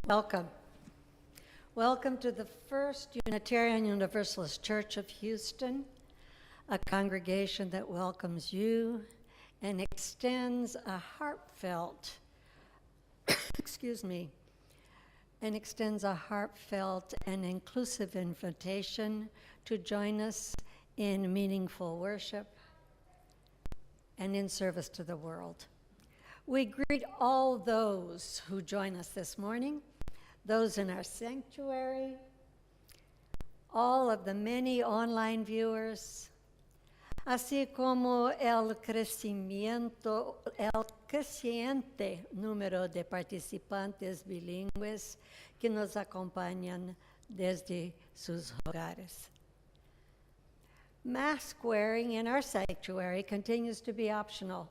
Welcome. Welcome to the First Unitarian Universalist Church of Houston, a congregation that welcomes you and extends a heartfelt, and inclusive invitation to join us in meaningful worship and in service to the world. We greet all those who join us this morning, those in our sanctuary, all of the many online viewers, así como el creciente número de participantes bilingües que nos acompañan desde sus hogares. Mask wearing in our sanctuary continues to be optional.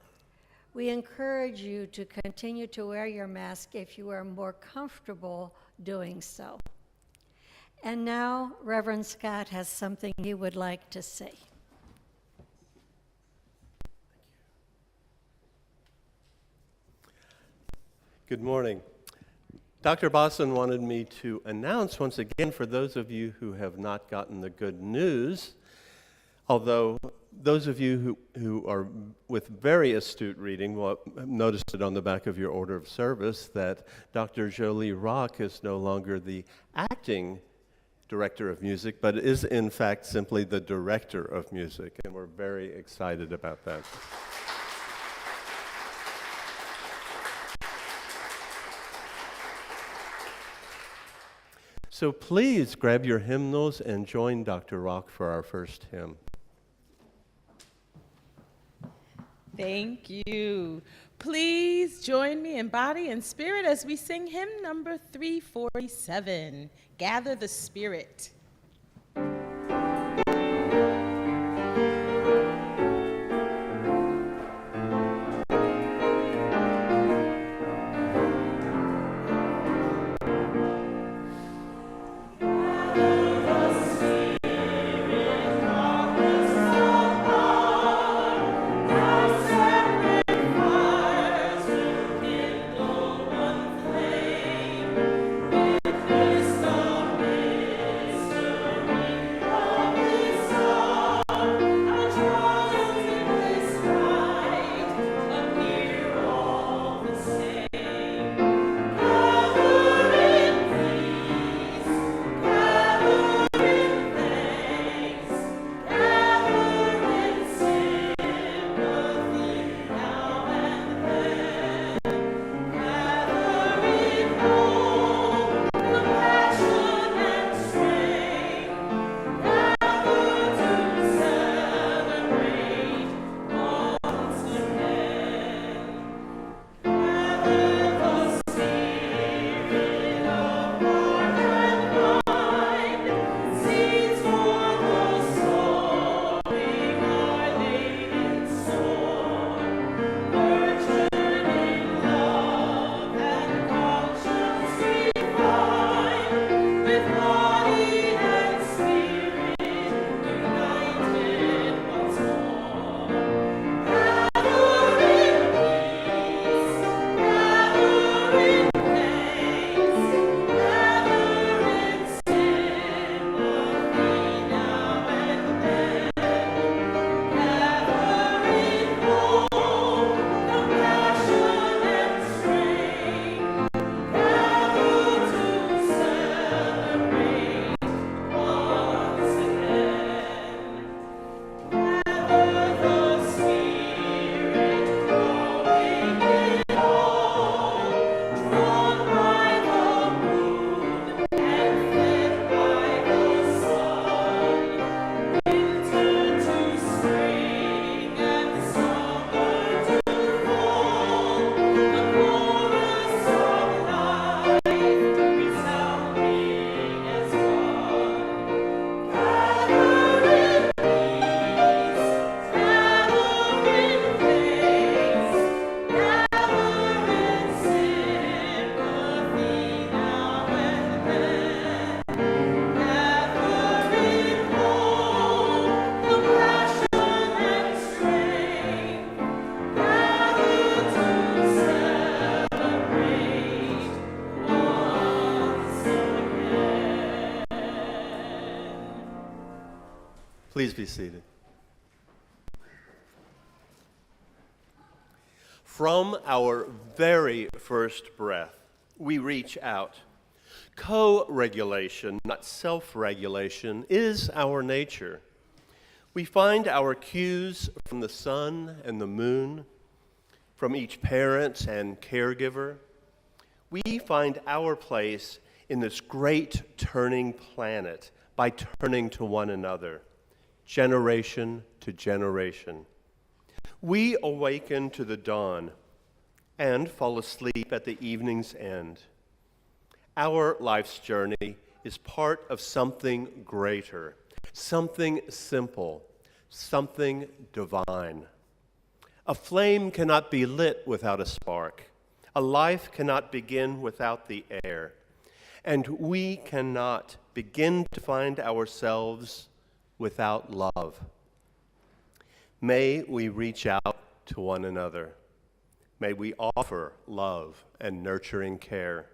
We encourage you to continue to wear your mask if you are more comfortable doing so. And now, Reverend Scott has something he would like to say. Good morning. Dr. Bosson wanted me to announce once again, for those of you who have not gotten the good news, although those of you who are with very astute reading will have noticed it on the back of your order of service that Dr. Jolie Rock is no longer the acting director of music, but is in fact simply the director of music, and we're very excited about that. So please grab your hymnals and join Dr. Rock for our first hymn. Thank you. Please join me in body and spirit as we sing hymn number 347, Gather the Spirit. Gather Please be seated. From our very first breath, we reach out. Co-regulation, not self-regulation, is our nature. We find our cues from the sun and the moon, from each parent and caregiver. We find our place in this great turning planet by turning to one another, generation to generation. We awaken to the dawn and fall asleep at the evening's end. Our life's journey is part of something greater, something simple, something divine. A flame cannot be lit without a spark. A life cannot begin without the air. And we cannot begin to find ourselves without love. May we reach out to one another. May we offer love and nurturing care.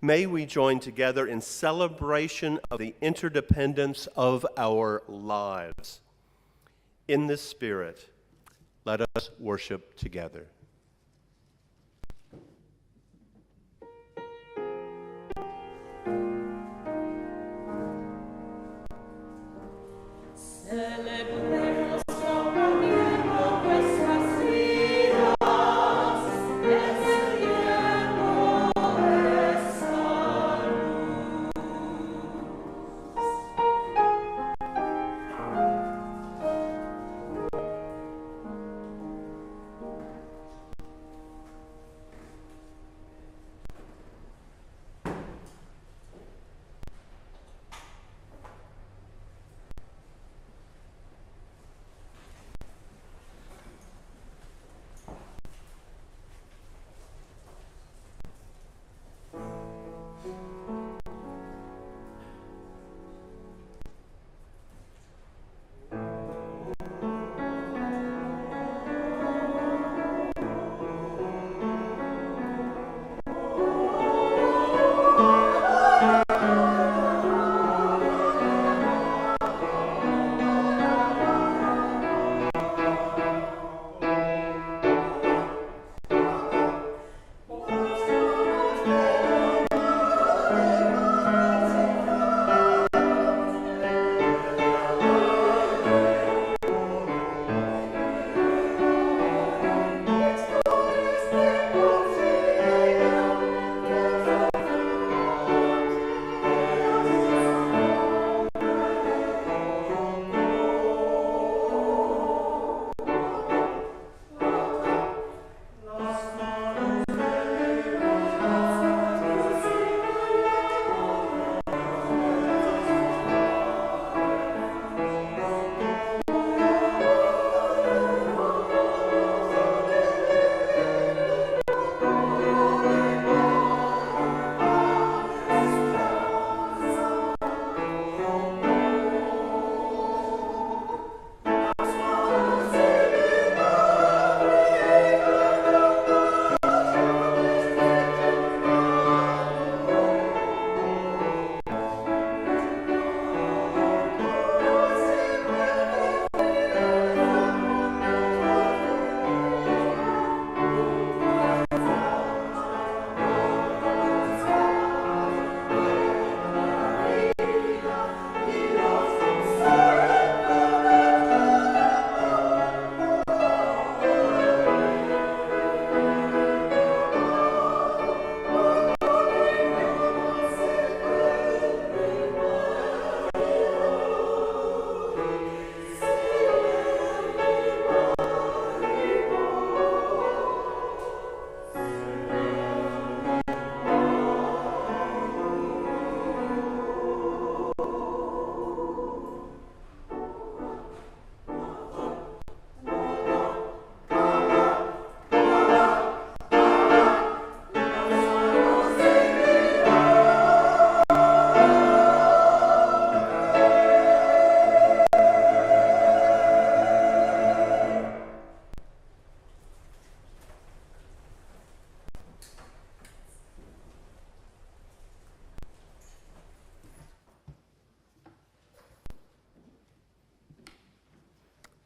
May we join together in celebration of the interdependence of our lives. In this spirit, let us worship together.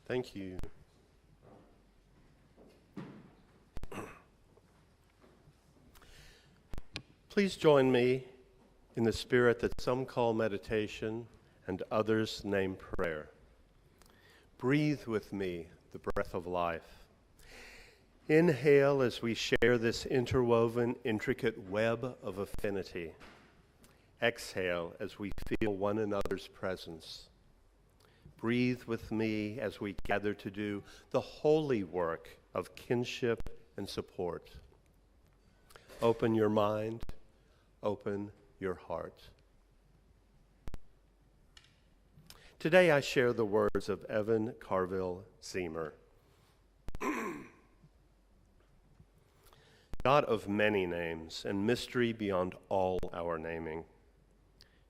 Thank you. Please join me in the spirit that some call meditation and others name prayer. Breathe with me the breath of life. Inhale as we share this interwoven, intricate web of affinity. Exhale as we feel one another's presence. Breathe with me as we gather to do the holy work of kinship and support. Open your mind, open your heart. Today I share the words of Evan Carville Zemer. God of many names and mystery beyond all our naming.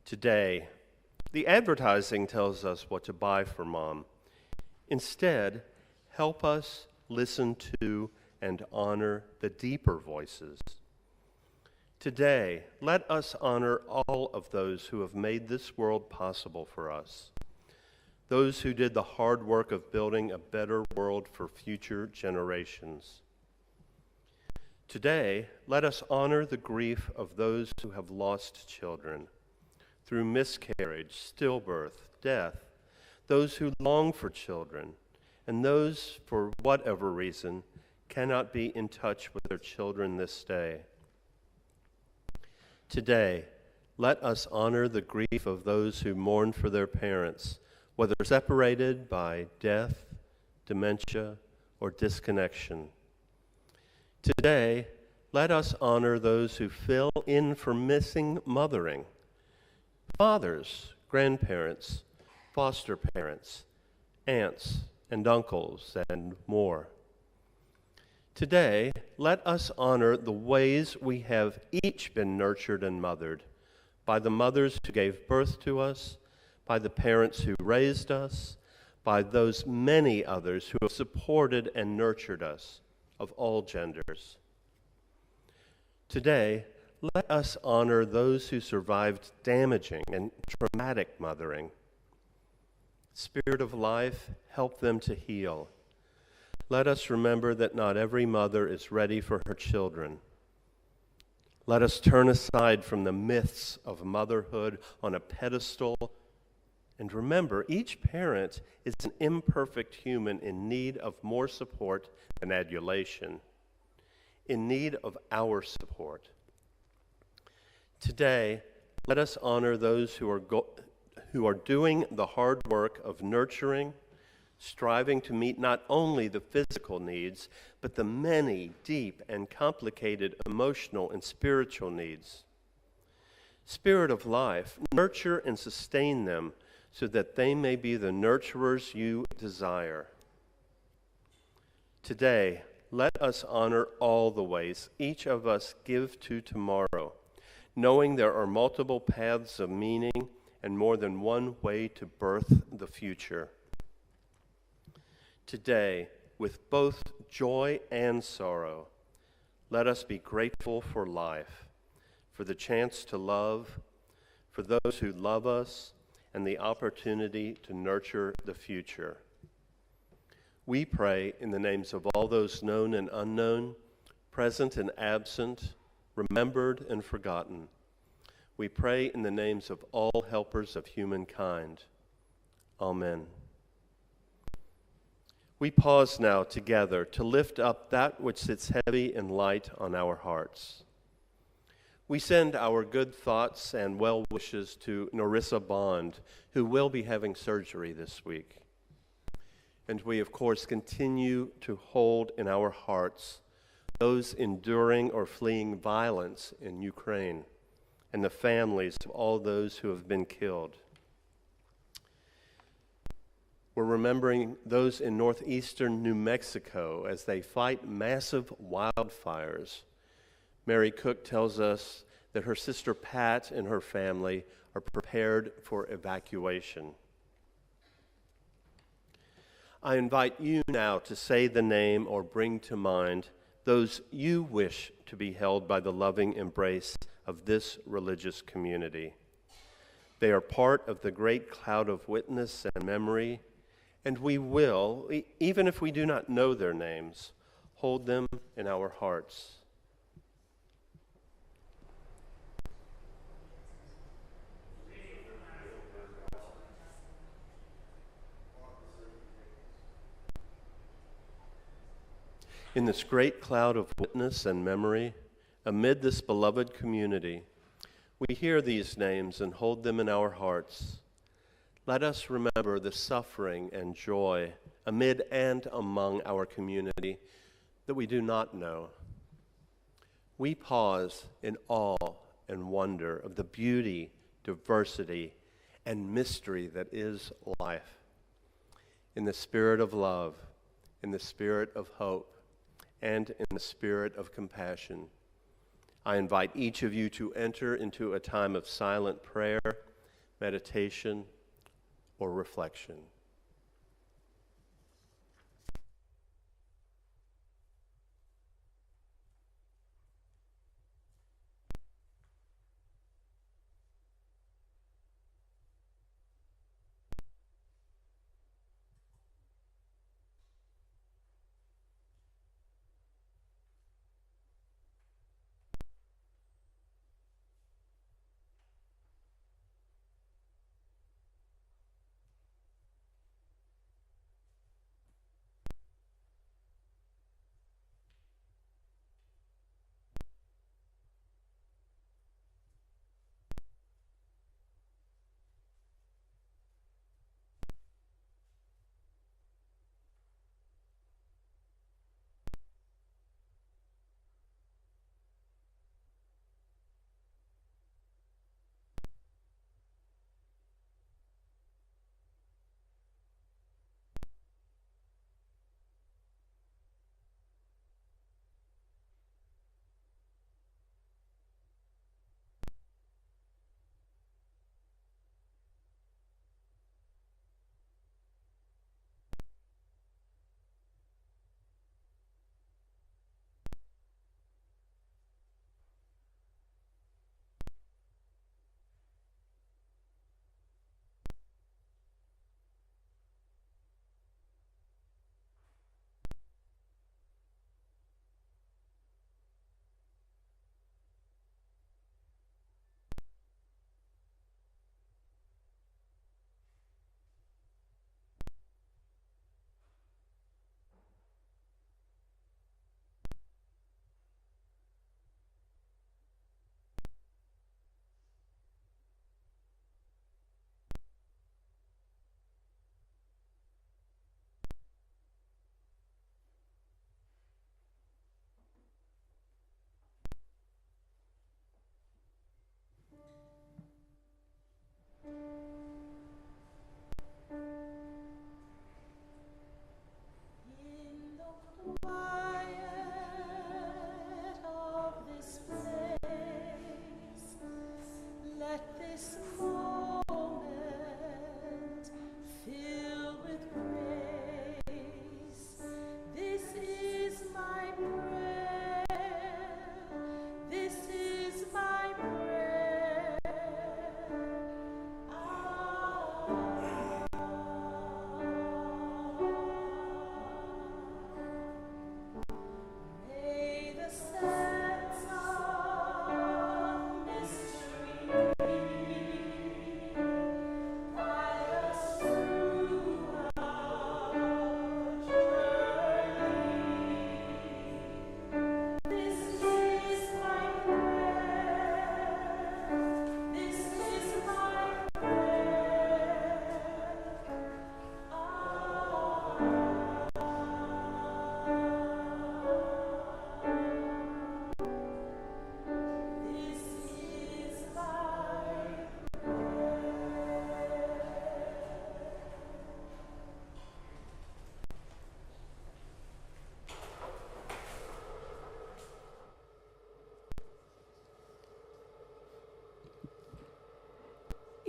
Today, the advertising tells us what to buy for Mom. Instead, help us listen to and honor the deeper voices. Today, let us honor all of those who have made this world possible for us, those who did the hard work of building a better world for future generations. Today, let us honor the grief of those who have lost children through miscarriage, stillbirth, death, those who long for children, and those, for whatever reason, cannot be in touch with their children this day. Today, let us honor the grief of those who mourn for their parents, whether separated by death, dementia, or disconnection. Today, let us honor those who fill in for missing mothering, fathers, grandparents, foster parents, aunts and uncles, and more. Today, let us honor the ways we have each been nurtured and mothered, by the mothers who gave birth to us, by the parents who raised us, by those many others who have supported and nurtured us, of all genders. Today, let us honor those who survived damaging and traumatic mothering. Spirit of life, help them to heal. Let us remember that not every mother is ready for her children. Let us turn aside from the myths of motherhood on a pedestal and remember each parent is an imperfect human in need of more support than adulation, in need of our support. Today, let us honor those who are doing the hard work of nurturing, striving to meet not only the physical needs, but the many deep and complicated emotional and spiritual needs. Spirit of life, nurture and sustain them so that they may be the nurturers you desire. Today, let us honor all the ways each of us give to tomorrow, knowing there are multiple paths of meaning and more than one way to birth the future. Today, with both joy and sorrow, let us be grateful for life, for the chance to love, for those who love us, and the opportunity to nurture the future. We pray in the names of all those known and unknown, present and absent, remembered and forgotten. We pray in the names of all helpers of humankind. Amen. We pause now together to lift up that which sits heavy and light on our hearts. We send our good thoughts and well wishes to Narissa Bond, who will be having surgery this week. And we, of course, continue to hold in our hearts those enduring or fleeing violence in Ukraine and the families of all those who have been killed. We're remembering those in northeastern New Mexico as they fight massive wildfires. Mary Cook tells us that her sister Pat and her family are prepared for evacuation. I invite you now to say the name or bring to mind those you wish to be held by the loving embrace of this religious community. They are part of the great cloud of witness and memory, And we will, even if we do not know their names, hold them in our hearts. In this great cloud of witness and memory, amid this beloved community, we hear these names and hold them in our hearts. Let us remember the suffering and joy amid and among our community that we do not know. We pause in awe and wonder of the beauty, diversity, and mystery that is life. In the spirit of love, in the spirit of hope, and in the spirit of compassion, I invite each of you to enter into a time of silent prayer, meditation, or reflection.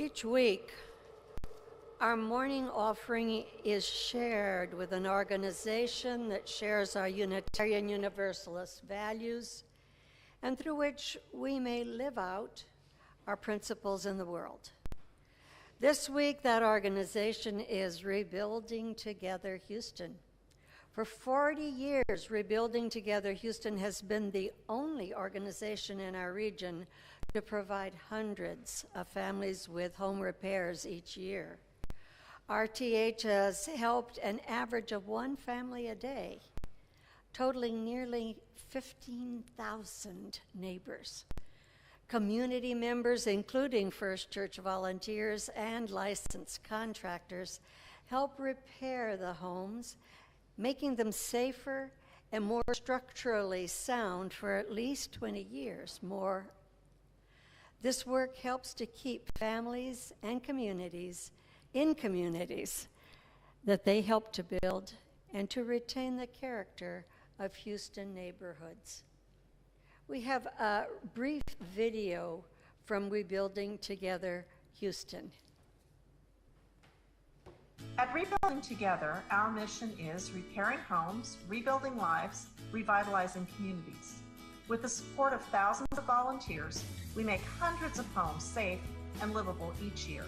Each week, our morning offering is shared with an organization that shares our Unitarian Universalist values and through which we may live out our principles in the world. This week, that organization is Rebuilding Together Houston. For 40 years, Rebuilding Together Houston has been the only organization in our region to provide hundreds of families with home repairs each year. RTH has helped an average of one family a day, totaling nearly 15,000 neighbors. Community members, including First Church volunteers and licensed contractors, help repair the homes, making them safer and more structurally sound for at least 20 years more. This work helps to keep families and communities in communities that they help to build and to retain the character of Houston neighborhoods. We have a brief video from Rebuilding Together Houston. At Rebuilding Together, our mission is repairing homes, rebuilding lives, revitalizing communities. With the support of thousands of volunteers, we make hundreds of homes safe and livable each year.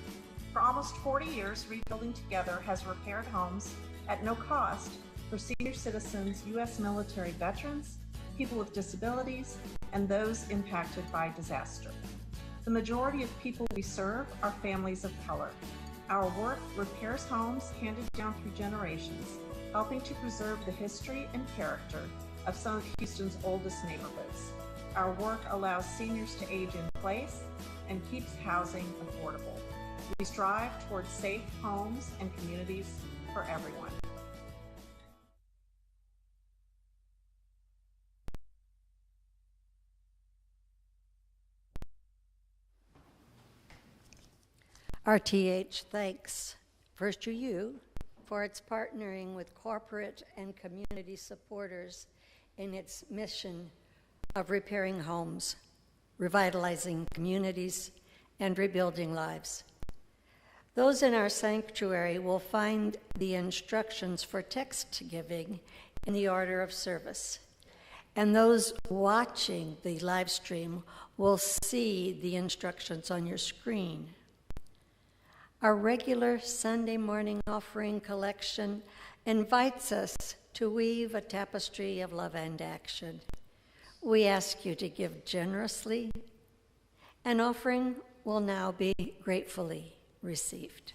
For almost 40 years, Rebuilding Together has repaired homes at no cost for senior citizens, U.S. military veterans, people with disabilities, and those impacted by disaster. The majority of people we serve are families of color. Our work repairs homes handed down through generations, helping to preserve the history and character of some of Houston's oldest neighborhoods. Our work allows seniors to age in place and keeps housing affordable. We strive towards safe homes and communities for everyone. RTH thanks first to you for its partnering with corporate and community supporters in its mission of repairing homes, revitalizing communities, and rebuilding lives. Those in our sanctuary will find the instructions for text giving in the order of service, and those watching the live stream will see the instructions on your screen. Our regular Sunday morning offering collection invites us to weave a tapestry of love and action. We ask you to give generously. An offering will now be gratefully received.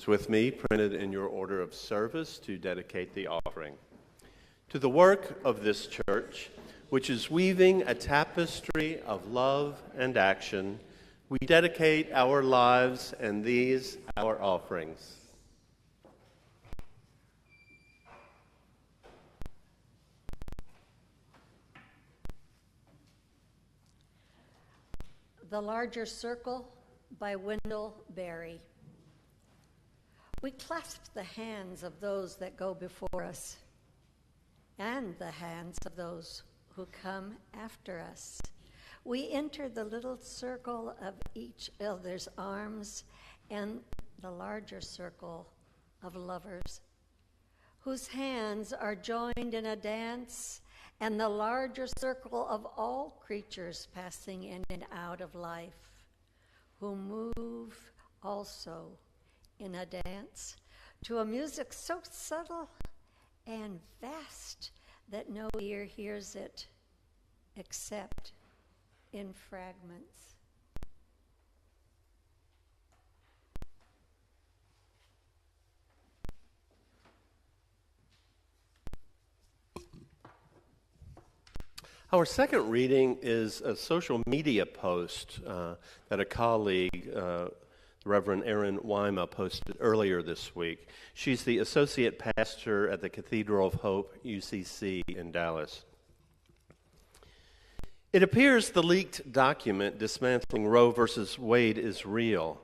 With me, printed in your order of service to dedicate the offering. To the work of this church, which is weaving a tapestry of love and action, we dedicate our lives and these our offerings. The Larger Circle by Wendell Berry. We clasp the hands of those that go before us and the hands of those who come after us. We enter the little circle of each other's arms and the larger circle of lovers, whose hands are joined in a dance, and the larger circle of all creatures passing in and out of life, who move also in a dance to a music so subtle and vast that no ear hears it except in fragments. Our second reading is a social media post that a colleague, Reverend Erin Wyma, posted earlier this week. She's the associate pastor at the Cathedral of Hope, UCC in Dallas. It appears the leaked document dismantling Roe versus Wade is real.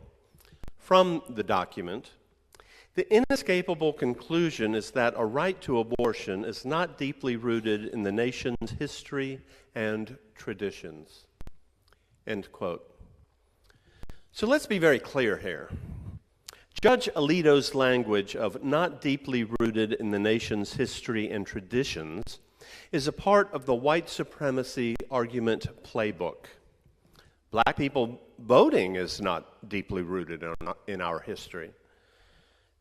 From the document, the inescapable conclusion is that a right to abortion is not deeply rooted in the nation's history and traditions. End quote. So let's be very clear here. Judge Alito's language of not deeply rooted in the nation's history and traditions is a part of the white supremacy argument playbook. Black people voting is not deeply rooted in our history.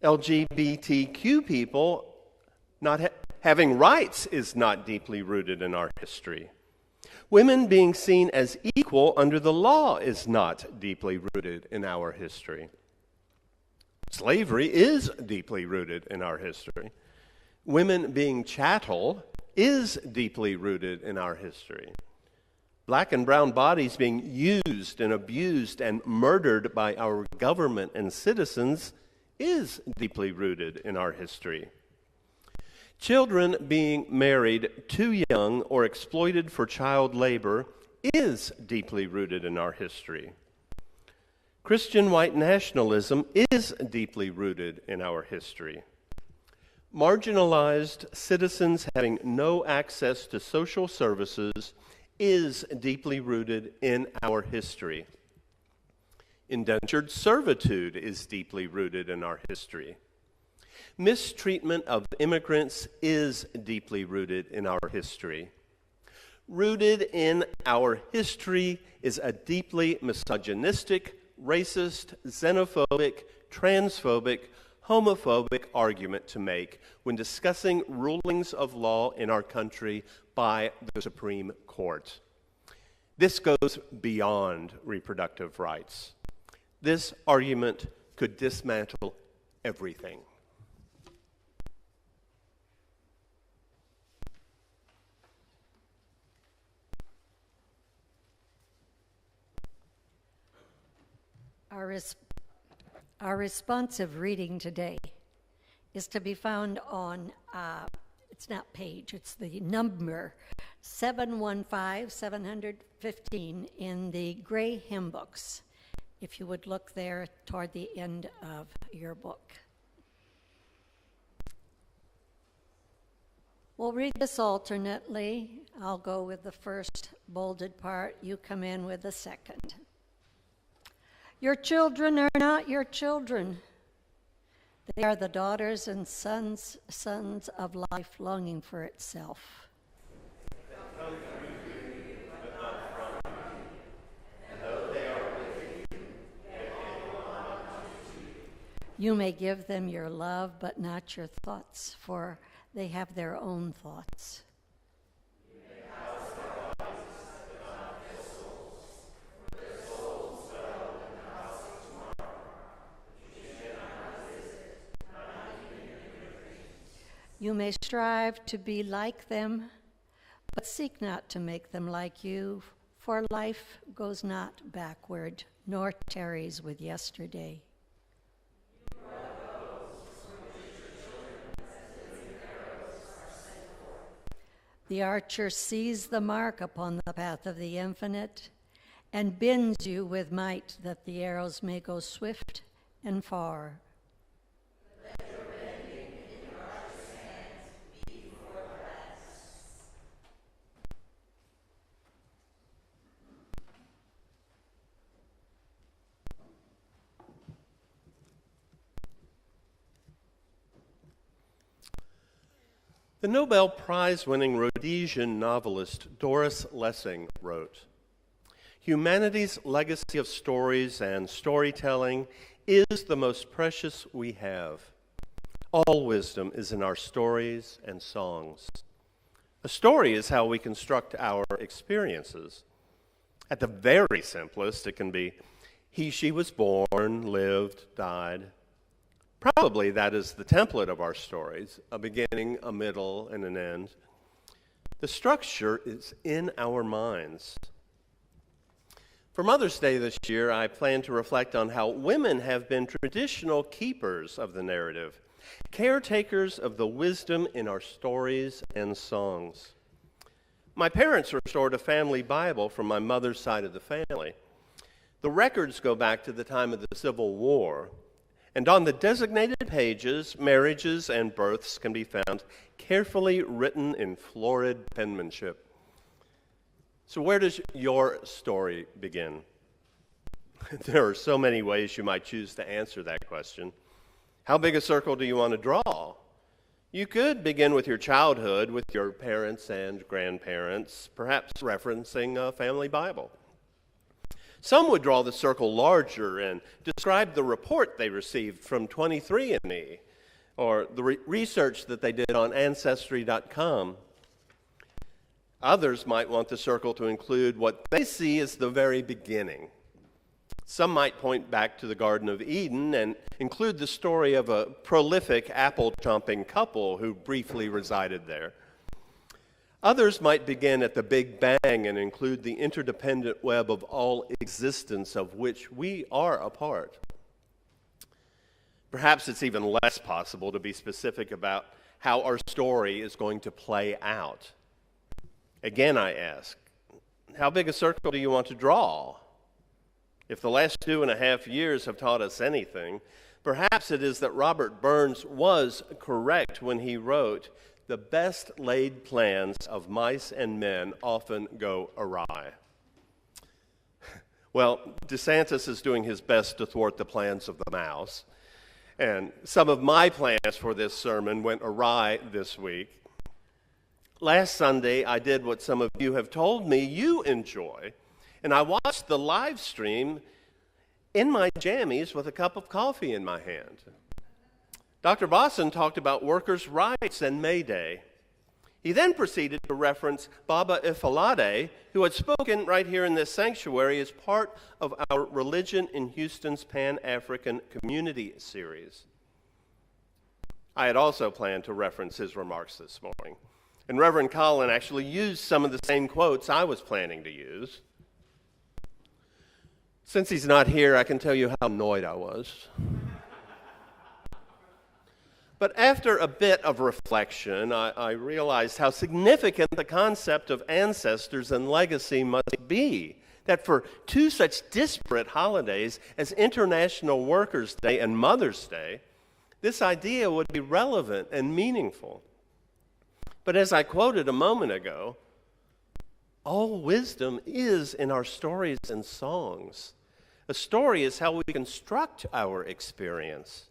LGBTQ people not having rights is not deeply rooted in our history. Women being seen as equal under the law is not deeply rooted in our history. Slavery is deeply rooted in our history. Women being chattel is deeply rooted in our history. Black and brown bodies being used and abused and murdered by our government and citizens is deeply rooted in our history. Children being married too young or exploited for child labor is deeply rooted in our history. Christian white nationalism is deeply rooted in our history. Marginalized citizens having no access to social services is deeply rooted in our history. Indentured servitude is deeply rooted in our history. Mistreatment of immigrants is deeply rooted in our history. Rooted in our history is a deeply misogynistic, racist, xenophobic, transphobic, homophobic argument to make when discussing rulings of law in our country by the Supreme Court. This goes beyond reproductive rights. This argument could dismantle everything. Our responsive reading today is to be found on, it's not page, it's the number 715 in the gray hymn books, if you would look there toward the end of your book. We'll read this alternately. I'll go with the first bolded part. You come in with the second. Your children are not your children. They are the daughters and sons of life longing for itself. You may give them your love, but not your thoughts, for they have their own thoughts. You may strive to be like them, but seek not to make them like you, for life goes not backward, nor tarries with yesterday. The archer sees the mark upon the path of the infinite, and bends you with might that the arrows may go swift and far. The Nobel Prize-winning Rhodesian novelist Doris Lessing wrote, "Humanity's legacy of stories and storytelling is the most precious we have. All wisdom is in our stories and songs. A story is how we construct our experiences. At the very simplest, it can be she was born, lived, died. Probably that is the template of our stories, a beginning, a middle, and an end. The structure is in our minds." For Mother's Day this year, I plan to reflect on how women have been traditional keepers of the narrative, caretakers of the wisdom in our stories and songs. My parents restored a family Bible from my mother's side of the family. The records go back to the time of the Civil War, and on the designated pages, marriages and births can be found carefully written in florid penmanship. So where does your story begin? There are so many ways you might choose to answer that question. How big a circle do you want to draw? You could begin with your childhood, with your parents and grandparents, perhaps referencing a family Bible. Some would draw the circle larger and describe the report they received from 23andMe or the research that they did on Ancestry.com. Others might want the circle to include what they see as the very beginning. Some might point back to the Garden of Eden and include the story of a prolific apple-chomping couple who briefly resided there. Others might begin at the Big Bang and include the interdependent web of all existence of which we are a part. Perhaps it's even less possible to be specific about how our story is going to play out. Again, I ask, how big a circle do you want to draw? If the last 2.5 years have taught us anything, perhaps it is that Robert Burns was correct when he wrote, "The best laid plans of mice and men often go awry." Well, DeSantis is doing his best to thwart the plans of the mouse, and some of my plans for this sermon went awry this week. Last Sunday, I did what some of you have told me you enjoy, and I watched the live stream in my jammies with a cup of coffee in my hand. Dr. Bosson talked about workers' rights and May Day. He then proceeded to reference Baba Ifalade, who had spoken right here in this sanctuary as part of our Religion in Houston's Pan-African Community series. I had also planned to reference his remarks this morning, and Reverend Colin actually used some of the same quotes I was planning to use. Since he's not here, I can tell you how annoyed I was. But after a bit of reflection, I realized how significant the concept of ancestors and legacy must be. That for two such disparate holidays as International Workers' Day and Mother's Day, this idea would be relevant and meaningful. But as I quoted a moment ago, all wisdom is in our stories and songs. A story is how we construct our experience.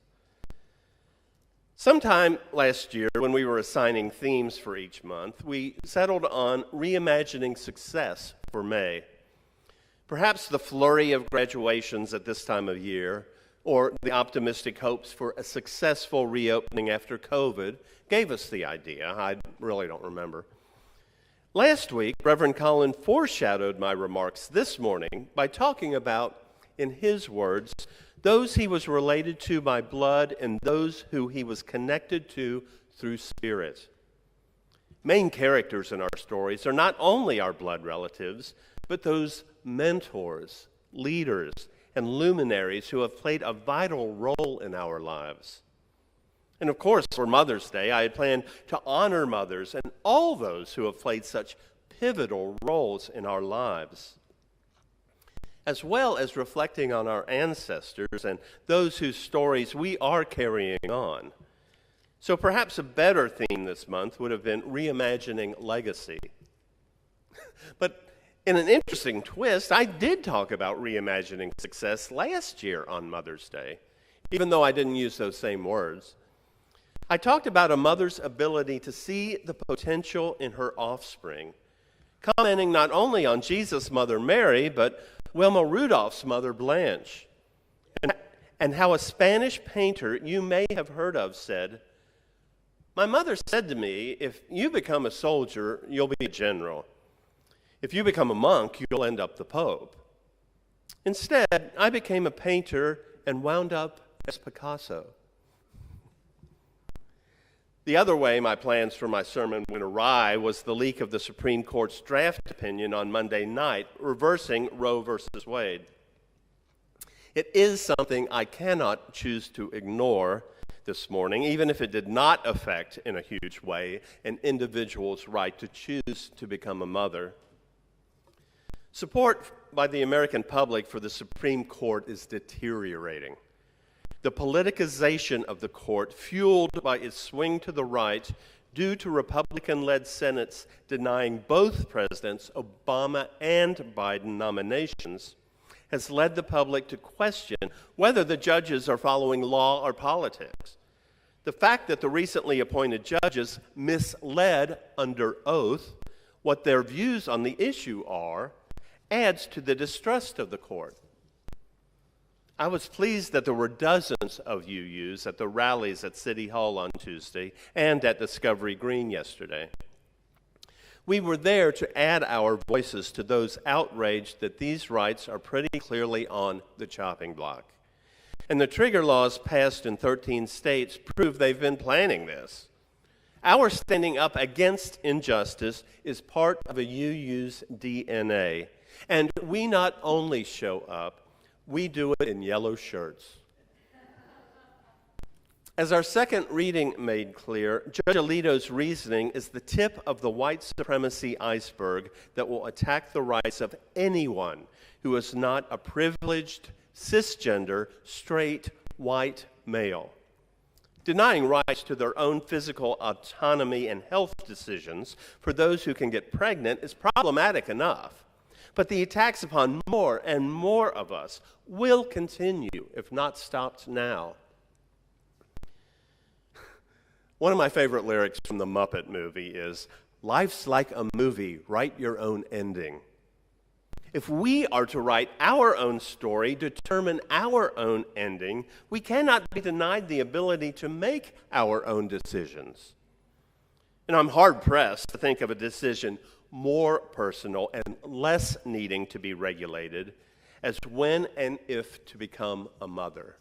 Sometime last year, when we were assigning themes for each month, we settled on reimagining success for May. Perhaps the flurry of graduations at this time of year, or the optimistic hopes for a successful reopening after COVID, gave us the idea. I really don't remember. Last week, Reverend Colin foreshadowed my remarks this morning by talking about, in his words, those he was related to by blood and those who he was connected to through spirit. Main characters in our stories are not only our blood relatives, but those mentors, leaders, and luminaries who have played a vital role in our lives. And of course, for Mother's Day, I had planned to honor mothers and all those who have played such pivotal roles in our lives. as well as reflecting on our ancestors and those whose stories we are carrying on. So perhaps a better theme this month would have been reimagining legacy. But in an interesting twist, I did talk about reimagining success last year on Mother's Day, even though I didn't use those same words. I talked about a mother's ability to see the potential in her offspring, commenting not only on Jesus' mother Mary, but Wilma Rudolph's mother Blanche, and how a Spanish painter you may have heard of said, "My mother said to me, if you become a soldier, you'll be a general. If you become a monk, you'll end up the Pope. Instead, I became a painter and wound up as Picasso." The other way my plans for my sermon went awry was the leak of the Supreme Court's draft opinion on Monday night, reversing Roe versus Wade. It is something I cannot choose to ignore this morning, even if it did not affect in a huge way an individual's right to choose to become a mother. Support by the American public for the Supreme Court is deteriorating. The politicization of the court, fueled by its swing to the right due to Republican-led Senates denying both Presidents Obama and Biden nominations, has led the public to question whether the judges are following law or politics. The fact that the recently appointed judges misled under oath what their views on the issue are adds to the distrust of the court. I was pleased that there were dozens of UUs at the rallies at City Hall on Tuesday and at Discovery Green yesterday. We were there to add our voices to those outraged that these rights are pretty clearly on the chopping block. And the trigger laws passed in 13 states prove they've been planning this. Our standing up against injustice is part of a UU's DNA. And we not only show up, we do it in yellow shirts. As our second reading made clear, Judge Alito's reasoning is the tip of the white supremacy iceberg that will attack the rights of anyone who is not a privileged, cisgender, straight, white male. Denying rights to their own physical autonomy and health decisions for those who can get pregnant is problematic enough. But the attacks upon more and more of us will continue if not stopped now. One of my favorite lyrics from the Muppet movie is, "Life's like a movie, write your own ending." If we are to write our own story, determine our own ending, we cannot be denied the ability to make our own decisions. And I'm hard-pressed to think of a decision more personal and less needing to be regulated as when and if to become a mother.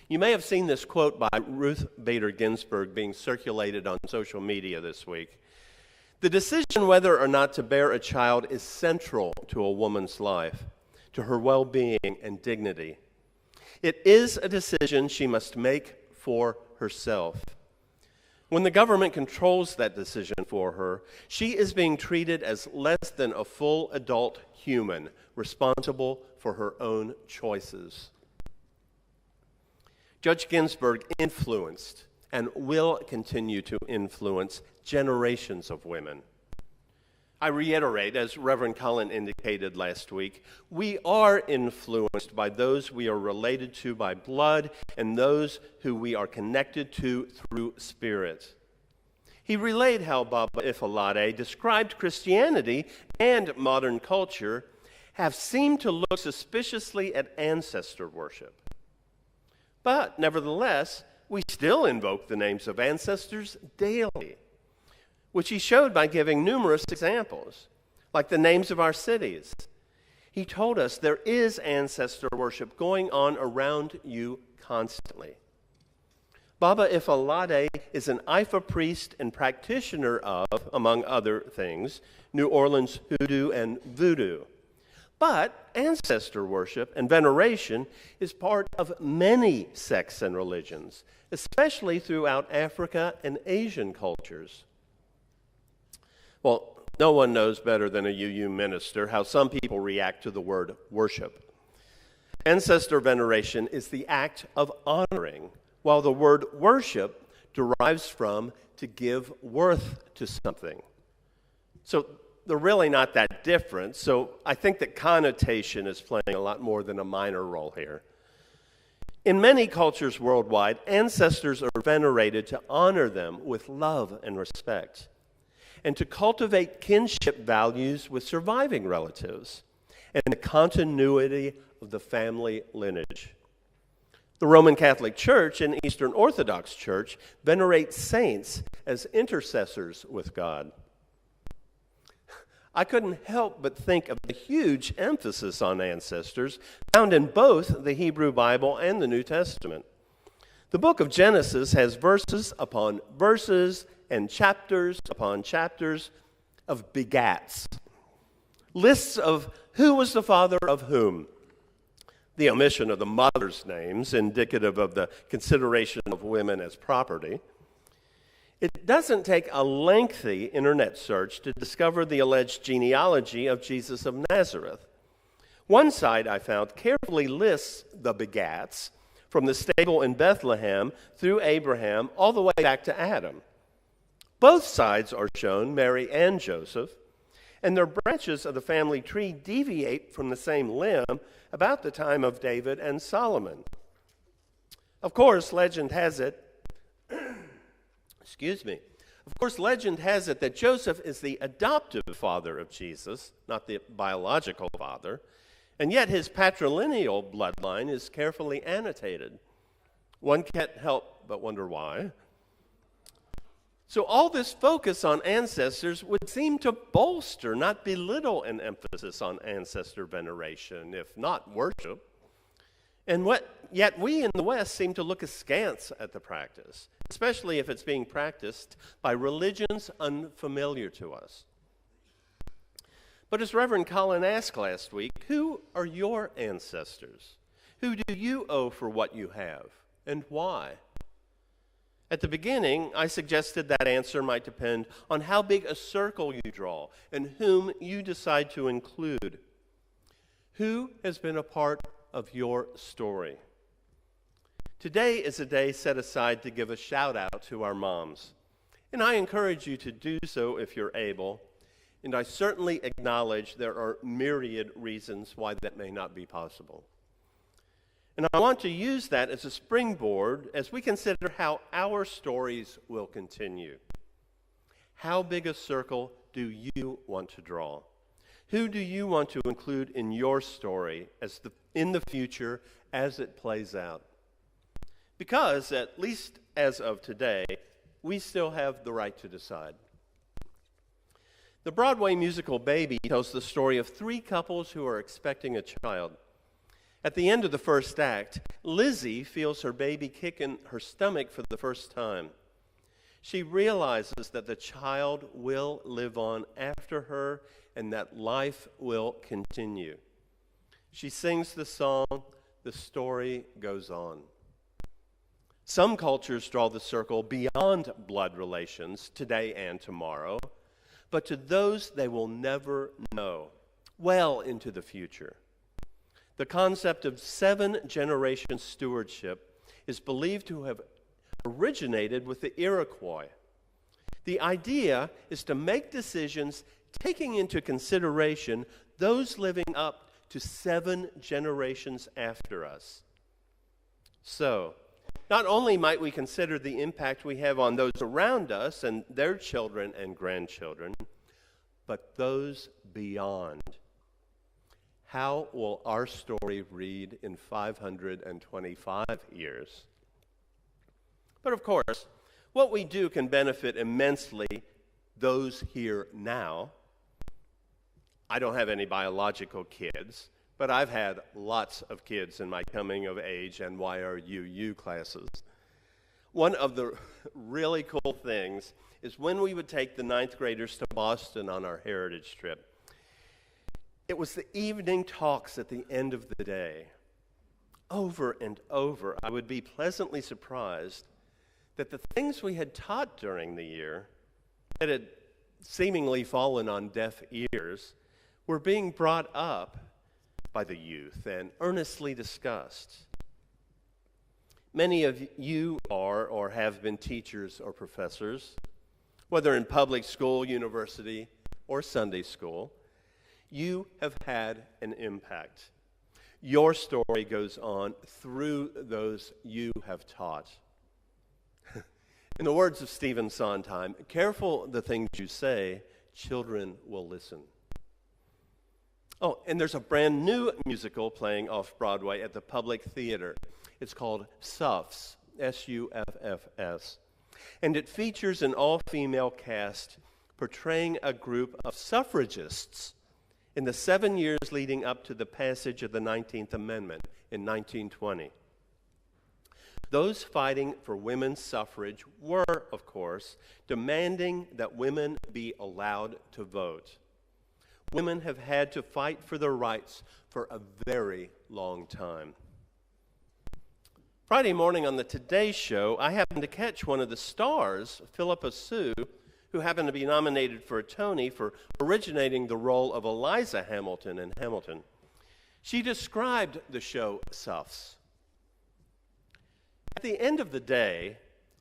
You may have seen this quote by Ruth Bader Ginsburg being circulated on social media this week. The decision whether or not to bear a child is central to a woman's life, to her well-being and dignity. It is a decision she must make for herself. When the government controls that decision for her, she is being treated as less than a full adult human, responsible for her own choices. Judge Ginsburg influenced and will continue to influence generations of women. I reiterate, as Reverend Cullen indicated last week, we are influenced by those we are related to by blood and those who we are connected to through spirit. He relayed how Baba Ifalade described Christianity and modern culture have seemed to look suspiciously at ancestor worship. But nevertheless, we still invoke the names of ancestors daily, which he showed by giving numerous examples, like the names of our cities. He told us there is ancestor worship going on around you constantly. Baba Ifalade is an Ifa priest and practitioner of, among other things, New Orleans hoodoo and voodoo. But ancestor worship and veneration is part of many sects and religions, especially throughout Africa and Asian cultures. Well, no one knows better than a UU minister how some people react to the word worship. Ancestor veneration is the act of honoring, while the word worship derives from to give worth to something. So they're really not that different, so I think that connotation is playing a lot more than a minor role here. In many cultures worldwide, ancestors are venerated to honor them with love and respect, and to cultivate kinship values with surviving relatives, and the continuity of the family lineage. The Roman Catholic Church and Eastern Orthodox Church venerate saints as intercessors with God. I couldn't help but think of the huge emphasis on ancestors found in both the Hebrew Bible and the New Testament. The book of Genesis has verses upon verses and chapters upon chapters of begats, lists of who was the father of whom. The omission of the mother's names, indicative of the consideration of women as property. It doesn't take a lengthy internet search to discover the alleged genealogy of Jesus of Nazareth. One site I found carefully lists the begats from the stable in Bethlehem through Abraham all the way back to Adam. Both sides are shown, Mary and Joseph, and their branches of the family tree deviate from the same limb about the time of David and Solomon. Of course, legend has it that Joseph is the adoptive father of Jesus, not the biological father, and yet his patrilineal bloodline is carefully annotated. One can't help but wonder why. So all this focus on ancestors would seem to bolster, not belittle, an emphasis on ancestor veneration, if not worship. And yet we in the West seem to look askance at the practice, especially if it's being practiced by religions unfamiliar to us. But as Reverend Colin asked last week, who are your ancestors? Who do you owe for what you have, and why? At the beginning, I suggested that answer might depend on how big a circle you draw and whom you decide to include. Who has been a part of your story? Today is a day set aside to give a shout out to our moms, and I encourage you to do so if you're able, and I certainly acknowledge there are myriad reasons why that may not be possible. And I want to use that as a springboard as we consider how our stories will continue. How big a circle do you want to draw? Who do you want to include in your story in the future as it plays out? Because, at least as of today, we still have the right to decide. The Broadway musical Baby tells the story of three couples who are expecting a child. At the end of the first act, Lizzie feels her baby kick in her stomach for the first time. She realizes that the child will live on after her and that life will continue. She sings the song, "The Story Goes On." Some cultures draw the circle beyond blood relations, today and tomorrow, but to those they will never know, well into the future. The concept of 7-generation stewardship is believed to have originated with the Iroquois. The idea is to make decisions taking into consideration those living up to 7 generations after us. So, not only might we consider the impact we have on those around us and their children and grandchildren, but those beyond. How will our story read in 525 years? But of course, what we do can benefit immensely those here now. I don't have any biological kids, but I've had lots of kids in my coming of age and YRUU classes. One of the really cool things is when we would take the 9th graders to Boston on our heritage trip. It was the evening talks at the end of the day. Over and over, I would be pleasantly surprised that the things we had taught during the year, that had seemingly fallen on deaf ears were being brought up by the youth and earnestly discussed. Many of you are or have been teachers or professors, whether in public school, university, or Sunday school. You have had an impact. Your story goes on through those you have taught. In the words of Stephen Sondheim, careful the things you say, children will listen. Oh, and there's a brand new musical playing off-Broadway at the Public Theater. It's called Suffs, S-U-F-F-S. And it features an all-female cast portraying a group of suffragists in the 7 years leading up to the passage of the 19th Amendment in 1920. Those fighting for women's suffrage were, of course, demanding that women be allowed to vote. Women have had to fight for their rights for a very long time. Friday morning on the Today Show, I happened to catch one of the stars, Philippa Sue, who happened to be nominated for a Tony for originating the role of Eliza Hamilton in Hamilton. She described the show Suffs. At the end of the day,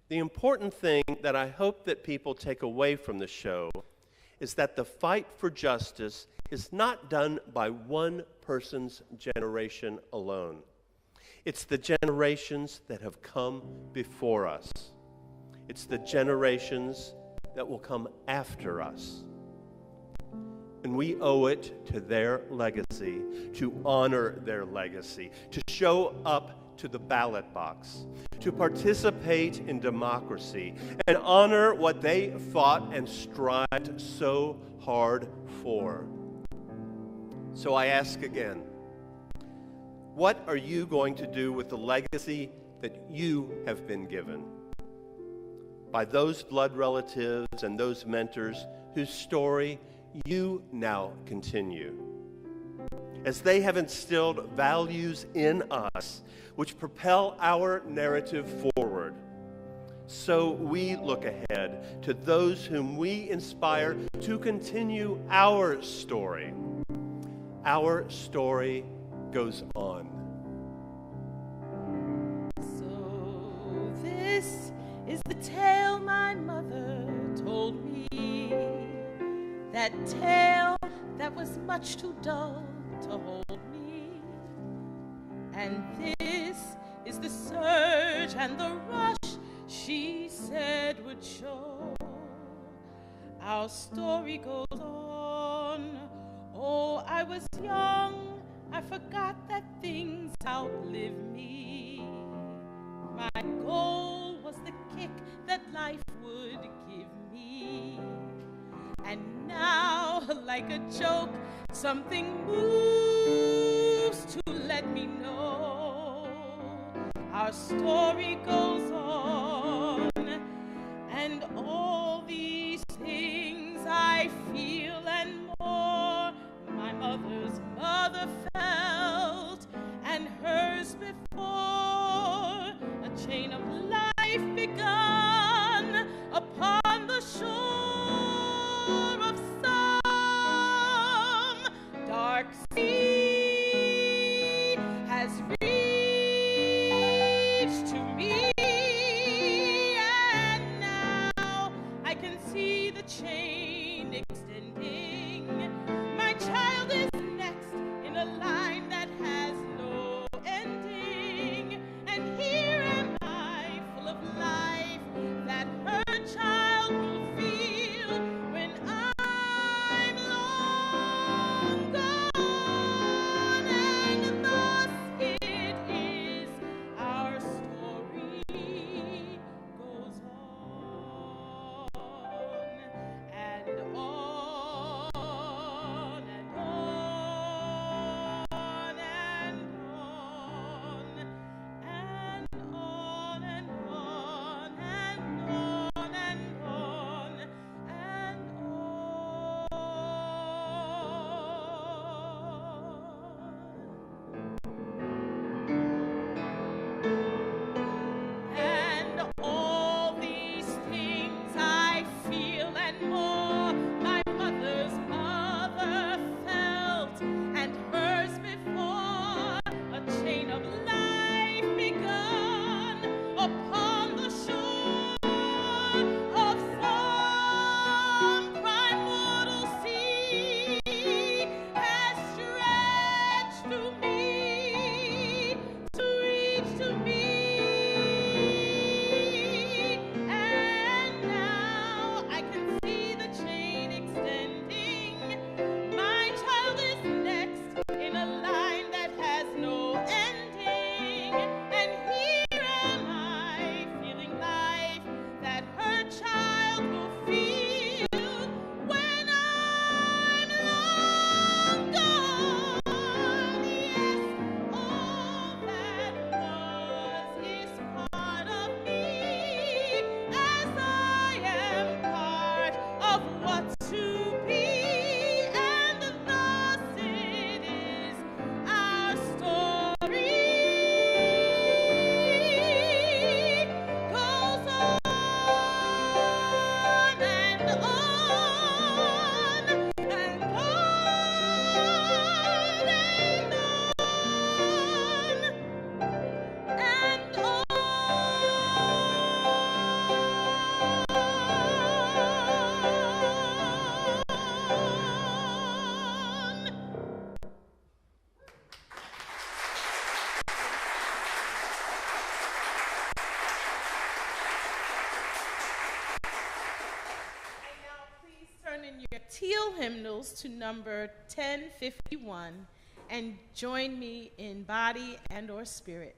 the important thing that I hope that people take away from the show is that the fight for justice is not done by one person's generation alone. It's the generations that have come before us. It's the generations that will come after us. And we owe it to their legacy, to honor their legacy, to show up to the ballot box, to participate in democracy, and honor what they fought and strived so hard for. So I ask again, what are you going to do with the legacy that you have been given by those blood relatives and those mentors whose story you now continue, as they have instilled values in us which propel our narrative forward? So we look ahead to those whom we inspire to continue our story. Our story goes on. So this is the tale my mother told me, that tale that was much too dull to hold me. And this is the surge and the rush she said would show. Our story goes on. Oh, I was young, I forgot that things outlive me. My goal was the kick that life would give me. And now, like a joke, something moves to let me know our story goes on. And all these things I feel and more, my mother's mother felt, and hers before. A chain of life begun upon the shore of some dark sea has reached to me. teal hymnals to number 1051 and join me in body and or spirit.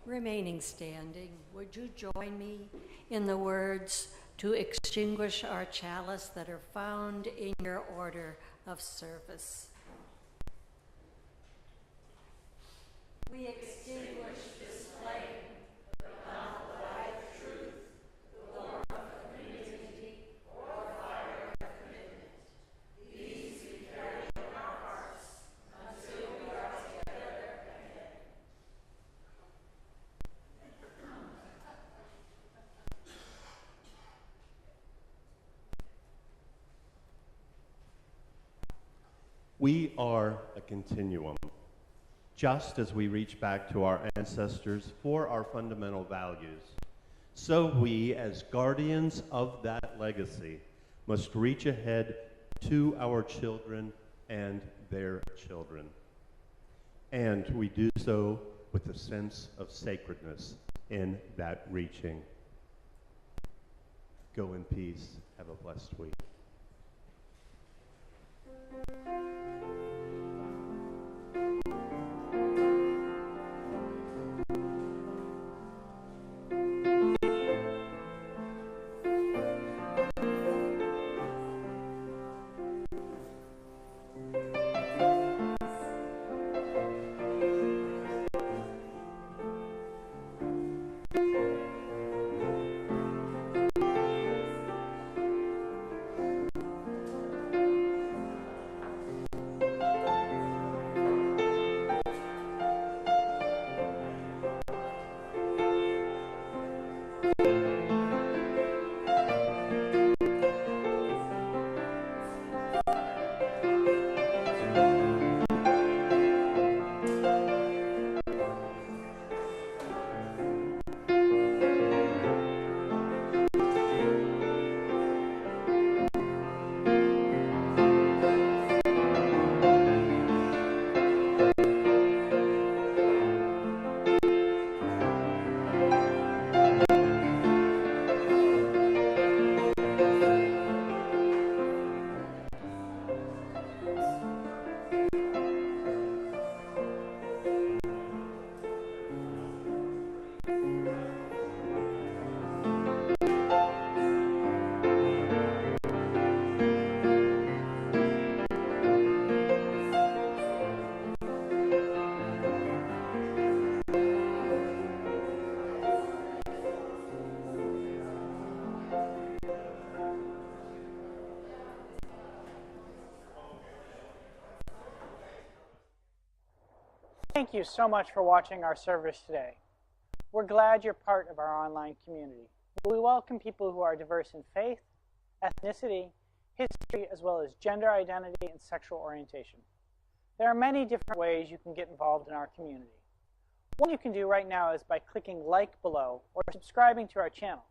Remaining standing, would you join me in the words to extinguish our chalice that are found in your order of service? We extinguish this flame, the lamp of life, truth, the warmth of community, or fire of commitment. These we carry in our hearts until we are together again. We are a continuum. Just as we reach back to our ancestors for our fundamental values, so we, as guardians of that legacy, must reach ahead to our children and their children. And we do so with a sense of sacredness in that reaching. Go in peace. Have a blessed week. Thank you so much for watching our service today. We're glad you're part of our online community. We welcome people who are diverse in faith, ethnicity, history, as well as gender identity and sexual orientation. There are many different ways you can get involved in our community. One you can do right now is by clicking like below or subscribing to our channel.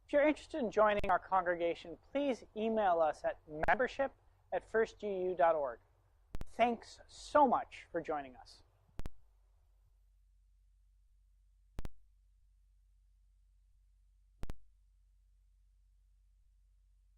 If you're interested in joining our congregation, please email us at membership@firstuu.org. Thanks so much for joining us.